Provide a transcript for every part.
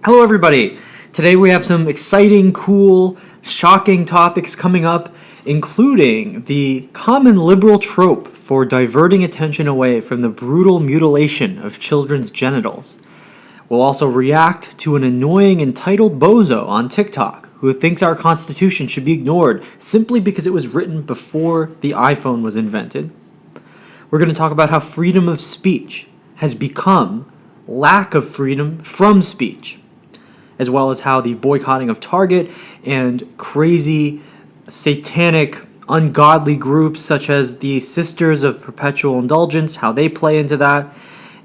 Hello, everybody. Today we have some exciting, cool, shocking topics coming up, including the common liberal trope for diverting attention away from the brutal mutilation of children's genitals. We'll also react to an annoying entitled bozo on TikTok who thinks our Constitution should be ignored simply because it was written before the iPhone was invented. We're going to talk about how freedom of speech has become lack of freedom from speech, as well as how the boycotting of Target and crazy, satanic, ungodly groups such as the Sisters of Perpetual Indulgence, how they play into that,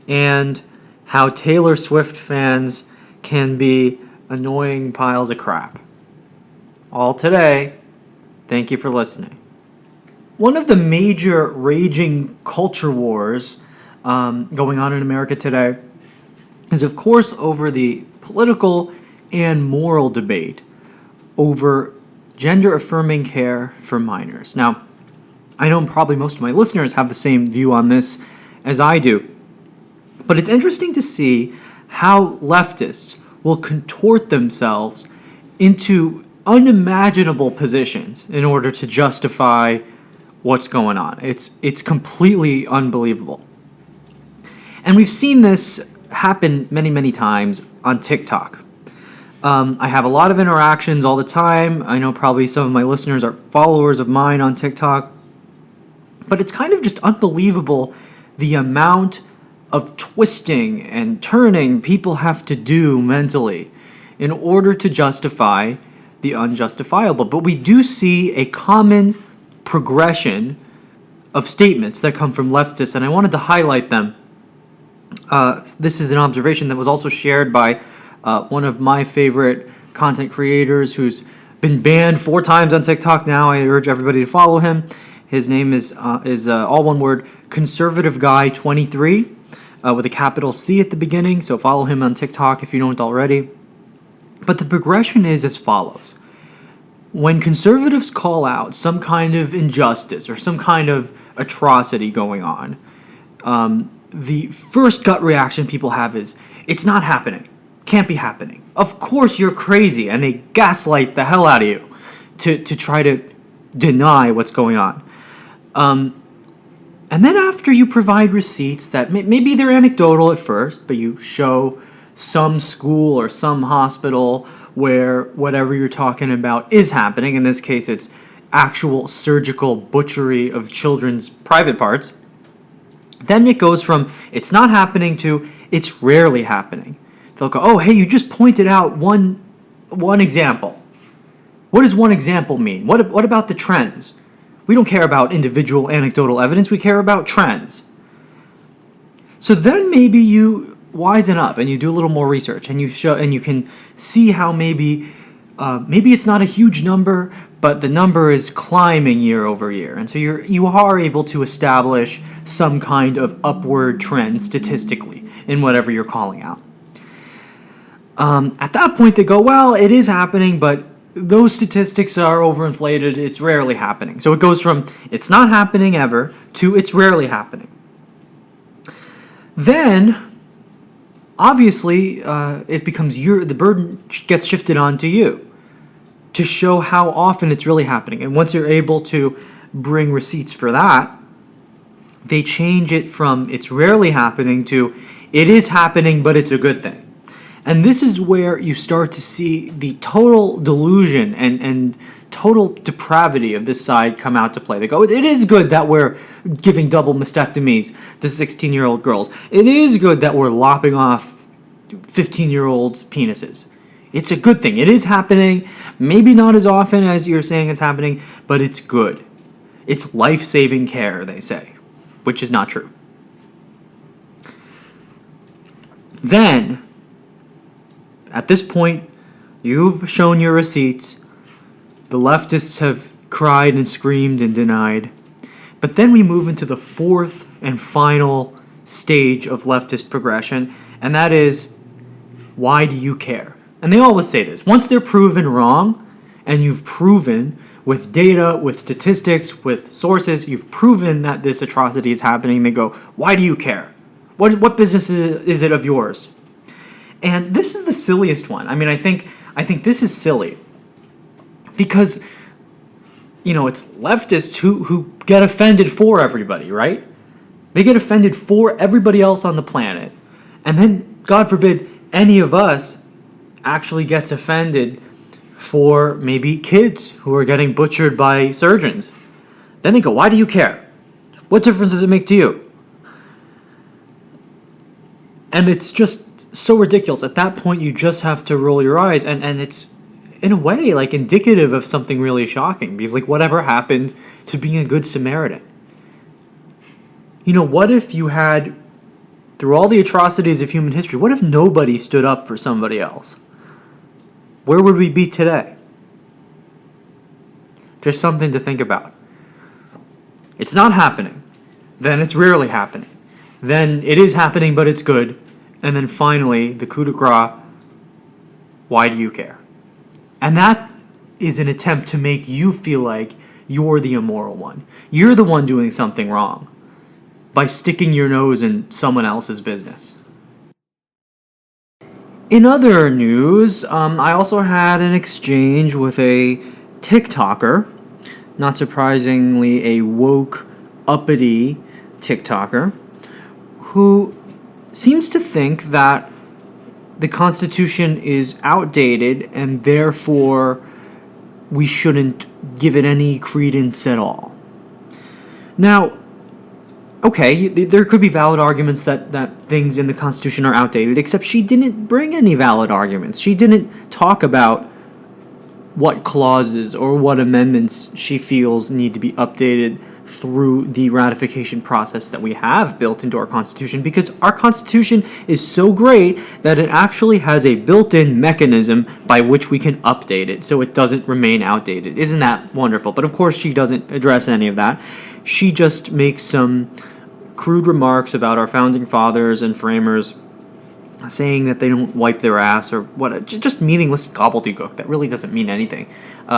and how Taylor Swift fans can be annoying piles of crap. All today. Thank you for listening. One of the major raging culture wars going on in America today is, of course, over the political and moral debate over gender-affirming care for minors. Now, I know probably most of my listeners have the same view on this as I do, but it's interesting to see how leftists will contort themselves into unimaginable positions in order to justify what's going on. It's completely unbelievable. And we've seen this happen many, many times on TikTok. I have a lot of interactions all the time. I know probably some of my listeners are followers of mine on TikTok. But it's kind of just unbelievable the amount of twisting and turning people have to do mentally in order to justify the unjustifiable. But we do see a common progression of statements that come from leftists, and I wanted to highlight them. This is an observation that was also shared by one of my favorite content creators who's been banned 4 times on TikTok now. I urge everybody to follow him. His name is all one word, Conservative Guy 23, with a capital C at the beginning. So follow him on TikTok if you don't already. But the progression is as follows. When conservatives call out some kind of injustice or some kind of atrocity going on, the first gut reaction people have is, it's not happening. Can't be happening. Of course you're crazy. And they gaslight the hell out of you to try to deny what's going on. And then after you provide receipts that maybe they're anecdotal at first, but you show some school or some hospital where whatever you're talking about is happening. In this case, it's actual surgical butchery of children's private parts. Then it goes from it's not happening to it's rarely happening. They'll go, oh, hey, you just pointed out one example. What does one example mean? What about the trends? We don't care about individual anecdotal evidence. We care about trends. So then maybe you wisen up and you do a little more research and you can see how maybe it's not a huge number, but the number is climbing year over year. And so you are able to establish some kind of upward trend statistically in whatever you're calling out. At that point, they go, well, it is happening, but those statistics are overinflated. It's rarely happening. So it goes from it's not happening ever to it's rarely happening. Then, obviously, it becomes the burden gets shifted onto you to show how often it's really happening. And once you're able to bring receipts for that, they change it from it's rarely happening to it is happening, but it's a good thing. And this is where you start to see the total delusion and total depravity of this side come out to play. They go, it is good that we're giving double mastectomies to 16-year-old girls. It is good that we're lopping off 15-year-olds' penises. It's a good thing. It is happening. Maybe not as often as you're saying it's happening, but it's good. It's life-saving care, they say, which is not true. Then, at this point, you've shown your receipts. The leftists have cried and screamed and denied. But then we move into the fourth and final stage of leftist progression, and that is, why do you care? And they always say this. Once they're proven wrong, and you've proven with data, with statistics, with sources, you've proven that this atrocity is happening, they go, why do you care? What business is it of yours? And this is the silliest one. I mean, I think this is silly because, it's leftists who get offended for everybody, right? They get offended for everybody else on the planet. And then, God forbid, any of us actually gets offended for maybe kids who are getting butchered by surgeons. Then they go, why do you care? What difference does it make to you? And it's just so ridiculous. At that point, you just have to roll your eyes. And it's, in a way, like indicative of something really shocking. Because, like, whatever happened to being a good Samaritan? What if you had, through all the atrocities of human history, what if nobody stood up for somebody else? Where would we be today? Just something to think about. It's not happening. Then it's rarely happening. Then it is happening, but it's good. And then finally, the coup de grace, why do you care? And that is an attempt to make you feel like you're the immoral one. You're the one doing something wrong by sticking your nose in someone else's business. In other news, I also had an exchange with a TikToker, not surprisingly a woke, uppity TikToker, who seems to think that the Constitution is outdated and therefore we shouldn't give it any credence at all. Now, okay, there could be valid arguments that things in the Constitution are outdated, except she didn't bring any valid arguments. She didn't talk about what clauses or what amendments she feels need to be updated through the ratification process that we have built into our Constitution, because our Constitution is so great that it actually has a built-in mechanism by which we can update it so it doesn't remain outdated. Isn't that wonderful? But of course she doesn't address any of that. She just makes some crude remarks about our founding fathers and framers, saying that they don't wipe their ass or what, just meaningless gobbledygook that really doesn't mean anything,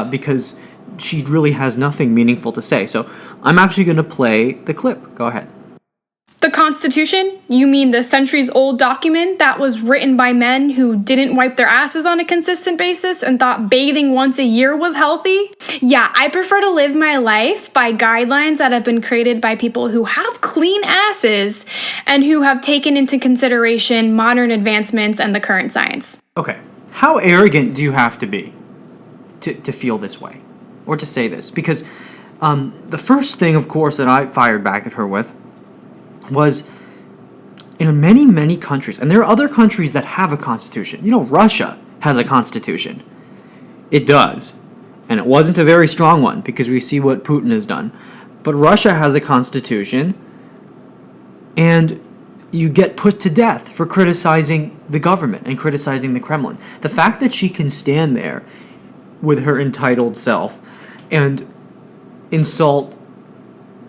because she really has nothing meaningful to say. So I'm actually going to play the clip. Go ahead. The Constitution? You mean the centuries-old document that was written by men who didn't wipe their asses on a consistent basis and thought bathing once a year was healthy? Yeah, I prefer to live my life by guidelines that have been created by people who have clean asses and who have taken into consideration modern advancements and the current science. Okay, how arrogant do you have to be to feel this way? Or to say this? Because the first thing, of course, that I fired back at her with was, in many, many countries, and there are other countries that have a constitution. Russia has a constitution. It does. And it wasn't a very strong one, because we see what Putin has done. But Russia has a constitution, and you get put to death for criticizing the government and criticizing the Kremlin. The fact that she can stand there with her entitled self and insult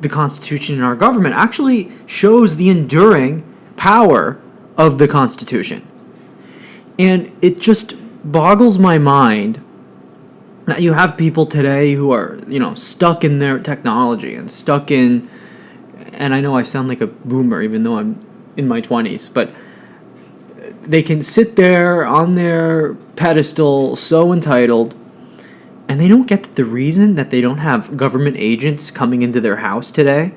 the Constitution and our government actually shows the enduring power of the Constitution. And it just boggles my mind that you have people today who are, stuck in their technology and stuck in, and I know I sound like a boomer even though I'm in my 20s, but they can sit there on their pedestal so entitled, and they don't get the reason that they don't have government agents coming into their house today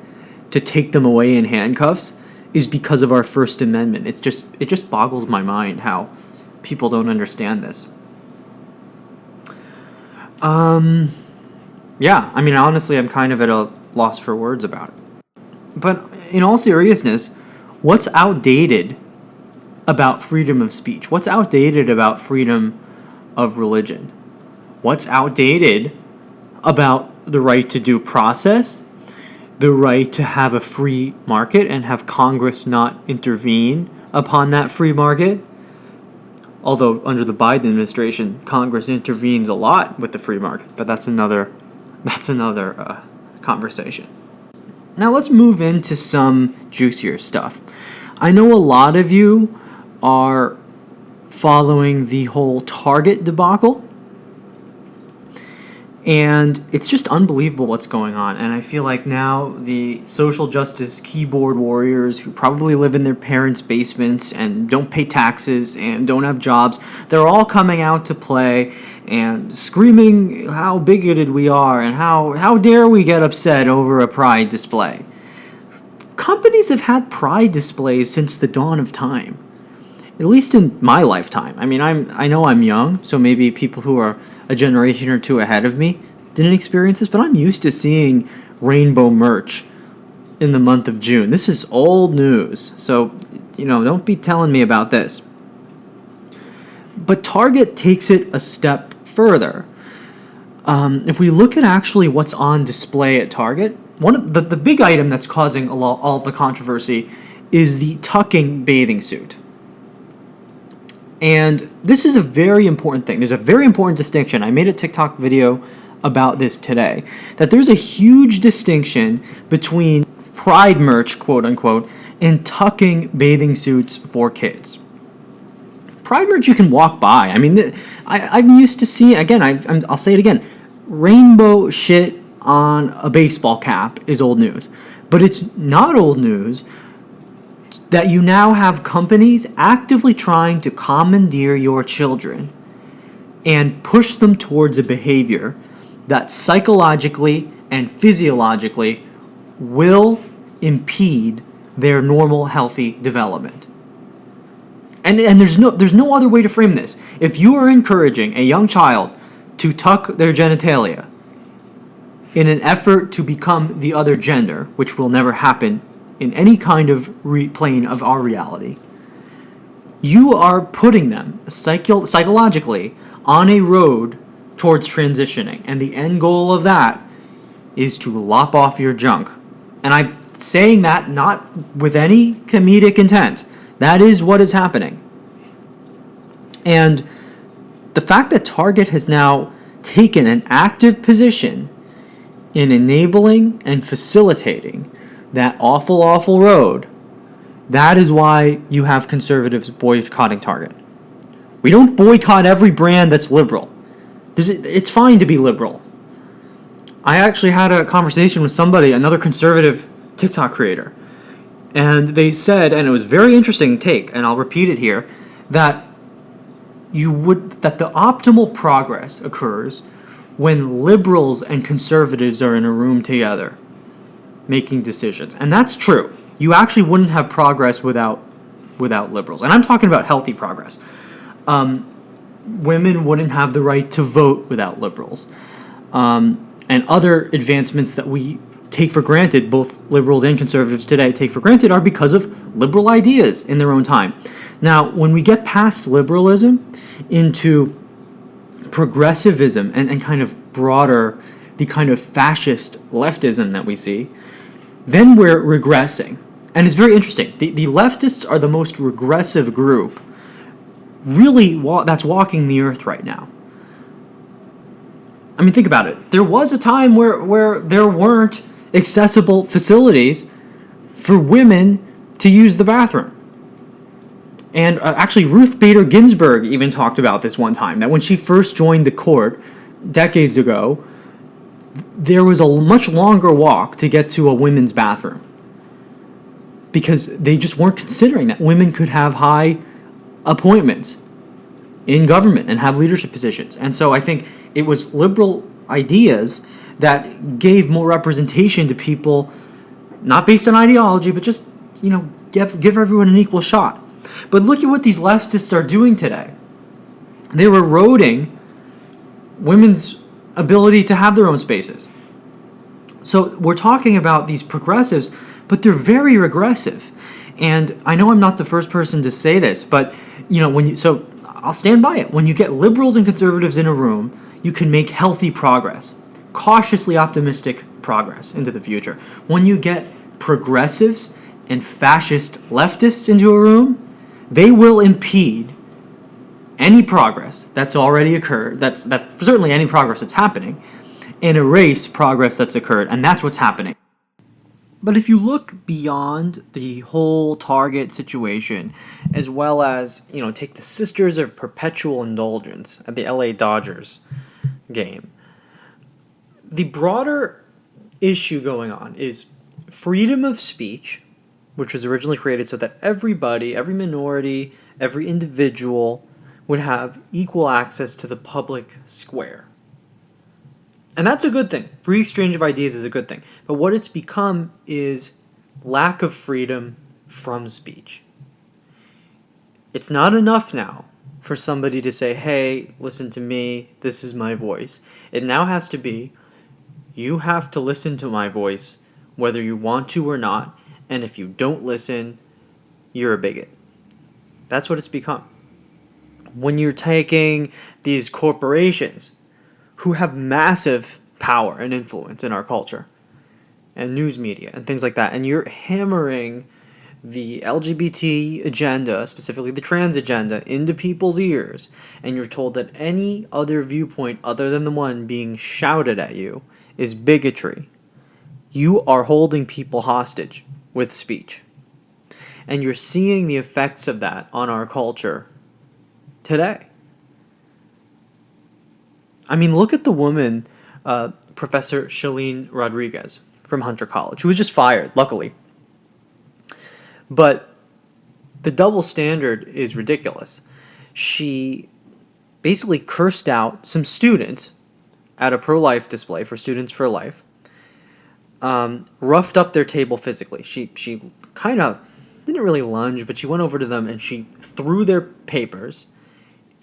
to take them away in handcuffs is because of our First Amendment. It just boggles my mind how people don't understand this. Yeah, I mean, honestly, I'm kind of at a loss for words about it. But in all seriousness, what's outdated about freedom of speech? What's outdated about freedom of religion? What's outdated about the right to due process, the right to have a free market and have Congress not intervene upon that free market? Although under the Biden administration, Congress intervenes a lot with the free market, but that's another conversation. Now let's move into some juicier stuff. I know a lot of you are following the whole Target debacle. And it's just unbelievable what's going on. And I feel like now the social justice keyboard warriors who probably live in their parents' basements and don't pay taxes and don't have jobs, they're all coming out to play and screaming how bigoted we are and how dare we get upset over a pride display. Companies have had pride displays since the dawn of time. At least in my lifetime. I mean, I know I'm young, so maybe people who are a generation or two ahead of me didn't experience this, but I'm used to seeing rainbow merch in the month of June. This is old news, so, don't be telling me about this. But Target takes it a step further. If we look at actually what's on display at Target, one of the big item that's causing all the controversy is the tucking bathing suit. And this is a very important thing. There's a very important distinction. I made a TikTok video about this today. That there's a huge distinction between pride merch, quote unquote, and tucking bathing suits for kids. Pride merch you can walk by. I mean, I'm used to seeing, again, I'll say it again, rainbow shit on a baseball cap is old news. But it's not old news that you now have companies actively trying to commandeer your children and push them towards a behavior that psychologically and physiologically will impede their normal, healthy development. And there's no other way to frame this. If you are encouraging a young child to tuck their genitalia in an effort to become the other gender, which will never happen in any kind of plane of our reality, you are putting them psychologically on a road towards transitioning. And the end goal of that is to lop off your junk. And I'm saying that not with any comedic intent. That is what is happening. And the fact that Target has now taken an active position in enabling and facilitating that awful, awful road, that is why you have conservatives boycotting Target. We don't boycott every brand that's liberal. It's fine to be liberal. I actually had a conversation with somebody, another conservative TikTok creator, and they said, and it was a very interesting take, and I'll repeat it here, that the optimal progress occurs when liberals and conservatives are in a room together making decisions. And that's true. You actually wouldn't have progress without liberals. And I'm talking about healthy progress. Women wouldn't have the right to vote without liberals. And other advancements that we take for granted, both liberals and conservatives today take for granted, are because of liberal ideas in their own time. Now, when we get past liberalism into progressivism and kind of broader, the kind of fascist leftism that we see, then we're regressing. And it's very interesting. The leftists are the most regressive group, really, that's walking the earth right now. I mean, think about it. There was a time where there weren't accessible facilities for women to use the bathroom. And actually, Ruth Bader Ginsburg even talked about this one time, that when she first joined the court decades ago, there was a much longer walk to get to a women's bathroom because they just weren't considering that women could have high appointments in government and have leadership positions. And so I think it was liberal ideas that gave more representation to people, not based on ideology, but just, give everyone an equal shot. But look at what these leftists are doing today. They're eroding women's ability to have their own spaces. So we're talking about these progressives, but they're very regressive. And I know I'm not the first person to say this, but so I'll stand by it. When you get liberals and conservatives in a room, you can make healthy progress, cautiously optimistic progress into the future. When you get progressives and fascist leftists into a room, they will impede any progress that's already occurred, that's certainly any progress that's happening, and erase progress that's occurred, and that's what's happening. But if you look beyond the whole Target situation, as well as, take the Sisters of Perpetual Indulgence at the LA Dodgers game, the broader issue going on is freedom of speech, which was originally created so that everybody, every minority, every individual would have equal access to the public square. And that's a good thing. Free exchange of ideas is a good thing. But what it's become is lack of freedom from speech. It's not enough now for somebody to say, hey, listen to me, this is my voice. It now has to be, you have to listen to my voice whether you want to or not, and if you don't listen, you're a bigot. That's what it's become. When you're taking these corporations who have massive power and influence in our culture and news media and things like that, and you're hammering the LGBT agenda, specifically the trans agenda, into people's ears, and you're told that any other viewpoint other than the one being shouted at you is bigotry, you are holding people hostage with speech. And you're seeing the effects of that on our culture today. I mean, look at the woman, Professor Shalene Rodriguez from Hunter College, who was just fired, luckily. But the double standard is ridiculous. She basically cursed out some students at a pro-life display for Students for Life, roughed up their table physically. She kind of didn't really lunge, but she went over to them and she threw their papers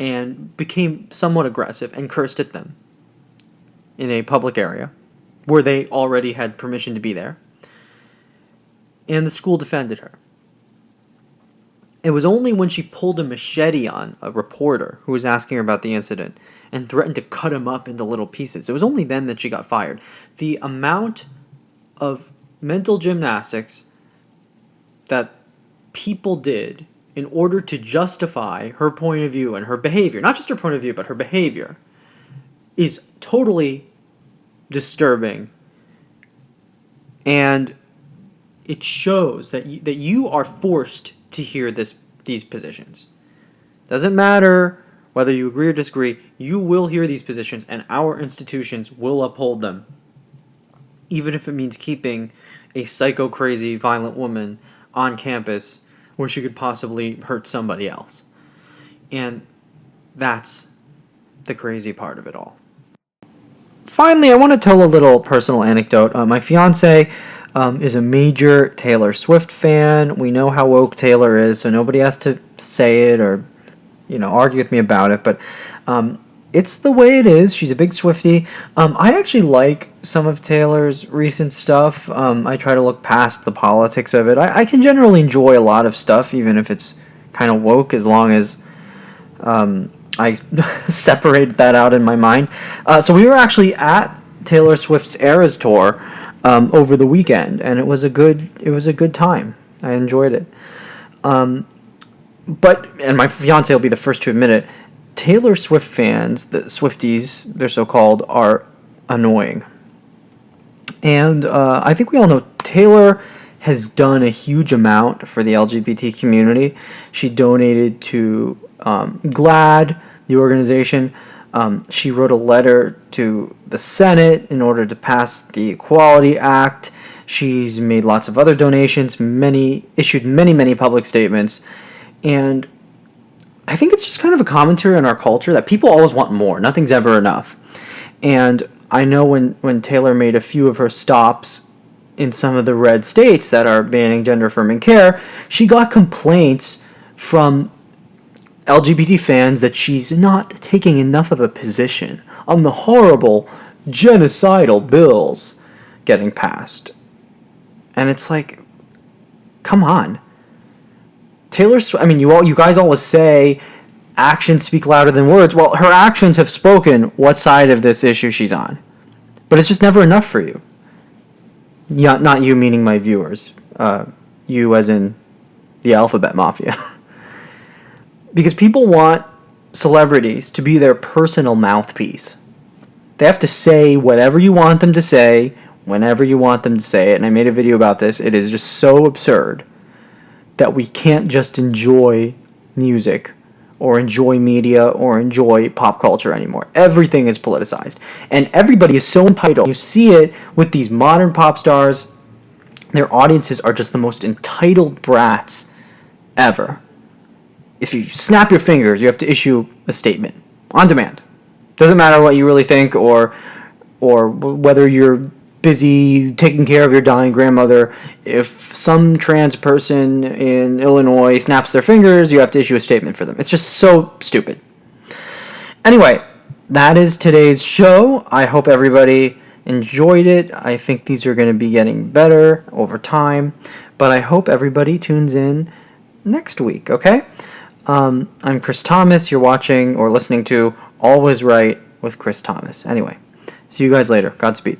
and became somewhat aggressive and cursed at them in a public area where they already had permission to be there. And the school defended her. It was only when she pulled a machete on a reporter who was asking her about the incident and threatened to cut him up into little pieces. It was only then that she got fired. The amount of mental gymnastics that people did in order to justify her point of view and her behavior, not just her point of view, but her behavior, is totally disturbing. And it shows that you are forced to hear these positions. Doesn't matter whether you agree or disagree, you will hear these positions and our institutions will uphold them. Even if it means keeping a psycho crazy violent woman on campus where she could possibly hurt somebody else. And that's the crazy part of it all. Finally, I want to tell a little personal anecdote. My fiance is a major Taylor Swift fan. We know how woke Taylor is, so nobody has to say it or, argue with me about it. But it's the way it is. She's a big Swiftie. I actually like some of Taylor's recent stuff. I try to look past the politics of it. I can generally enjoy a lot of stuff, even if it's kind of woke, as long as I separate that out in my mind. So we were actually at Taylor Swift's Eras Tour over the weekend, and it was a good time. I enjoyed it. And my fiance will be the first to admit it, Taylor Swift fans, the Swifties, they're so-called, are annoying. And I think we all know Taylor has done a huge amount for the LGBT community. She donated to GLAAD, the organization. She wrote a letter to the Senate in order to pass the Equality Act. She's made lots of other donations, issued many public statements. And I think it's just kind of a commentary on our culture that people always want more. Nothing's ever enough. And I know when Taylor made a few of her stops in some of the red states that are banning gender-affirming care, she got complaints from LGBT fans that she's not taking enough of a position on the horrible genocidal bills getting passed. And it's like, come on. Taylor Swift, you guys always say actions speak louder than words. Well, her actions have spoken what side of this issue she's on. But it's just never enough for you. Yeah, not you meaning my viewers. You as in the alphabet mafia. Because people want celebrities to be their personal mouthpiece. They have to say whatever you want them to say, whenever you want them to say it. And I made a video about this. It is just so absurd that we can't just enjoy music or enjoy media or enjoy pop culture anymore. Everything is politicized. And everybody is so entitled. You see it with these modern pop stars. Their audiences are just the most entitled brats ever. If you snap your fingers, you have to issue a statement on demand. Doesn't matter what you really think or whether you're busy taking care of your dying grandmother. If some trans person in Illinois snaps their fingers, you have to issue a statement for them. It's just so stupid. Anyway, that is today's show. I hope everybody enjoyed it. I think these are going to be getting better over time, but I hope everybody tunes in next week, okay? I'm Chris Thomas. You're watching or listening to Always Right with Chris Thomas. Anyway, see you guys later. Godspeed.